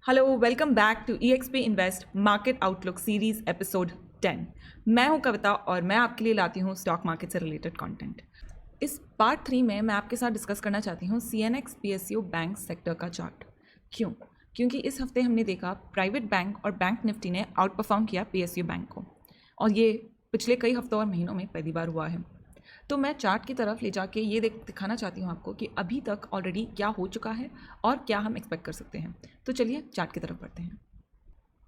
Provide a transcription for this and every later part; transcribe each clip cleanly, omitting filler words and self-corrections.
Hello, welcome back to EXP invest market outlook series episode 10। मैं हूं कविता और मैं आपके लिए लाती हूं स्टॉक मार्केट से रिलेटेड कंटेंट। इस पार्ट 3 में मैं आपके साथ डिस्कस करना चाहती हूं CNX PSU बैंक सेक्टर का चार्ट। क्योंकि इस हफ्ते हमने देखा प्राइवेट बैंक और बैंक निफ्टी ने आउट परफॉर्म किया PSU बैंक को, और ये पिछले कई हफ्तों और महीनों में पहली बार हुआ है। तो मैं चार्ट की तरफ ले जाके ये दिखाना चाहती हूँ आपको कि अभी तक ऑलरेडी क्या हो चुका है और क्या हम एक्सपेक्ट कर सकते हैं। तो चलिए चार्ट की तरफ बढ़ते हैं।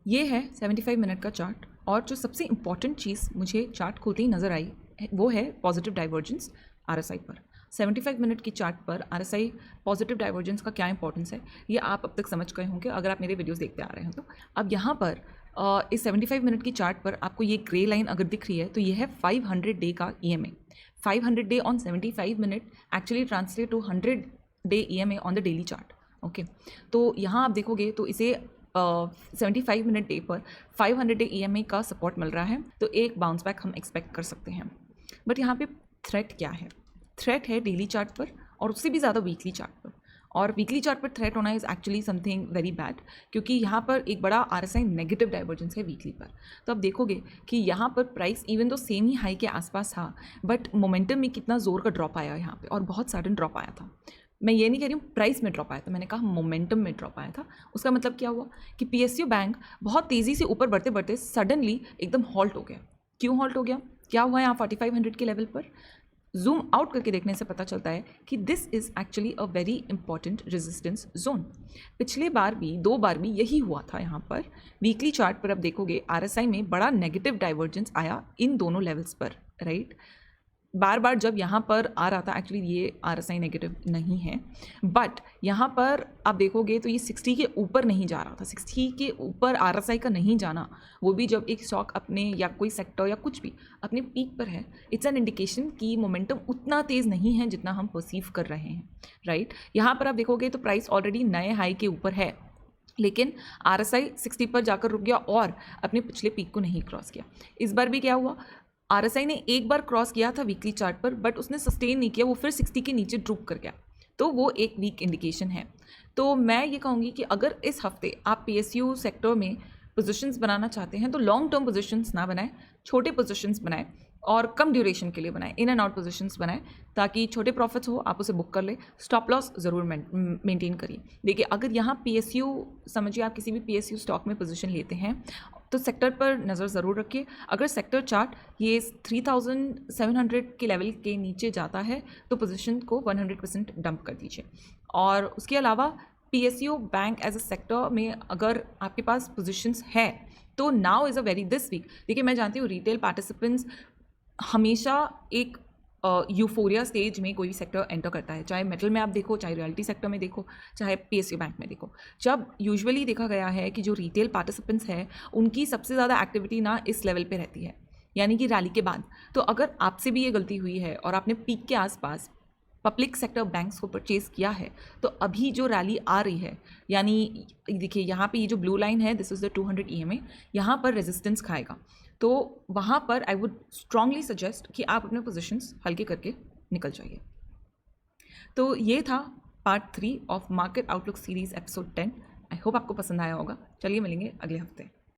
ये है 75 मिनट का चार्ट, और जो सबसे इम्पॉर्टेंट चीज़ मुझे चार्ट खोलते ही नज़र आई वो है पॉजिटिव डाइवर्जेंस RSI पर। 75 मिनट की चार्ट पर RSI पॉजिटिव डाइवर्जेंस का क्या इंपॉर्टेंस है ये आप अब तक समझ गए होंगे अगर आप मेरे वीडियोस देखते आ रहे हैं। तो अब यहाँ पर इस 75 मिनट की चार्ट पर आपको ये ग्रे लाइन अगर दिख रही है तो ये है 500 डे का EMA। 500 day on 75 minute actually translate to 100 day EMA on the daily chart. Okay, तो यहाँ आप देखोगे तो इसे 75 मिनट डे पर 500 डे EMA का सपोर्ट मिल रहा है, तो एक बाउंस बैक हम एक्सपेक्ट कर सकते हैं। बट यहाँ पे थ्रेट क्या है? थ्रेट है डेली चार्ट पर और उससे भी ज़्यादा वीकली चार्ट पर। और वीकली चार्ट पर थ्रेट होना is actually something very bad, क्योंकि यहाँ पर एक बड़ा RSI नेगेटिव डाइवर्जेंस है वीकली पर। तो आप देखोगे कि यहाँ पर प्राइस इवन तो सेम ही हाई के आसपास था, बट मोमेंटम में कितना ज़ोर का ड्रॉप आया यहाँ पे, और बहुत सडन ड्रॉप आया था। मैं ये नहीं कह रही हूँ प्राइस में ड्रॉप आया था, मैंने कहा मोमेंटम में ड्रॉप आया था। उसका मतलब क्या हुआ कि PSU बैंक बहुत तेज़ी से ऊपर बढ़ते बढ़ते सडनली एकदम हॉल्ट हो गया। क्यों हॉल्ट हो गया? क्या हुआ यहाँ 4500 के लेवल पर? जूम आउट करके देखने से पता चलता है कि this is actually a very important resistance zone. पिछले बार भी 2 बार भी यही हुआ था। यहाँ पर वीकली चार्ट पर अब देखोगे RSI में बड़ा नेगेटिव डाइवर्जेंस आया इन दोनों लेवल्स पर, राइट। बार बार जब यहाँ पर आ रहा था, एक्चुअली ये RSI नेगेटिव नहीं है, बट यहाँ पर आप देखोगे तो ये 60 के ऊपर नहीं जा रहा था। 60 के ऊपर RSI का नहीं जाना, वो भी जब एक स्टॉक अपने या कोई सेक्टर या कुछ भी अपने पीक पर है, इट्स एन इंडिकेशन कि मोमेंटम उतना तेज़ नहीं है जितना हम परसीव कर रहे हैं, राइट। यहाँ पर आप देखोगे तो प्राइस ऑलरेडी नए हाई के ऊपर है, लेकिन RSI 60 पर जाकर रुक गया और अपने पिछले पीक को नहीं क्रॉस किया। इस बार भी क्या हुआ, RSI ने एक बार क्रॉस किया था वीकली चार्ट पर, बट उसने सस्टेन नहीं किया, वो फिर 60 के नीचे ड्रूप कर गया, तो वो एक वीक इंडिकेशन है। तो मैं ये कहूँगी कि अगर इस हफ्ते आप PSU सेक्टर में पोजीशंस बनाना चाहते हैं तो लॉन्ग टर्म पोजीशंस ना बनाएं, छोटे पोजीशंस बनाएं और कम ड्यूरेशन के लिए बनाएं, इन एंड आउट पोजीशंस बनाएं, ताकि छोटे प्रॉफिट्स हो आप उसे बुक कर ले। स्टॉप लॉस ज़रूर मेंटेन करिए। देखिए, अगर यहाँ PSU समझिए आप किसी भी PSU स्टॉक में पोजीशन लेते हैं तो सेक्टर पर नज़र ज़रूर रखिए। अगर सेक्टर चार्ट ये 3700 के लेवल के नीचे जाता है तो पोजीशन को 100% डंप कर दीजिए। और उसके अलावा PSU bank as a sector में अगर आपके पास पोजीशंस है तो now is a very this week, देखिए मैं जानती हूँ रिटेल पार्टिसिपेंट्स हमेशा एक यूफोरिया स्टेज में कोई भी सेक्टर एंटर करता है, चाहे मेटल में आप देखो, चाहे रियल्टी सेक्टर में देखो, चाहे PSU बैंक में देखो। जब यूजुअली देखा गया है कि जो रिटेल पार्टिसिपेंट्स हैं उनकी सबसे ज़्यादा एक्टिविटी ना इस लेवल पे रहती है, यानी कि रैली के बाद। तो अगर आपसे भी ये गलती हुई है और आपने पीक के आसपास पब्लिक सेक्टर बैंक्स को परचेज़ किया है, तो अभी जो रैली आ रही है, यानी देखिए यहाँ पे ये जो ब्लू लाइन है, दिस इज़ द 200 EMA, यहाँ पर रेजिस्टेंस खाएगा। तो वहाँ पर आई वुड स्ट्रांगली सजेस्ट कि आप अपने पोजीशंस हल्के करके निकल जाइए। तो ये था part 3 of market outlook series episode 10। I hope आपको पसंद आया होगा। चलिए मिलेंगे अगले हफ्ते।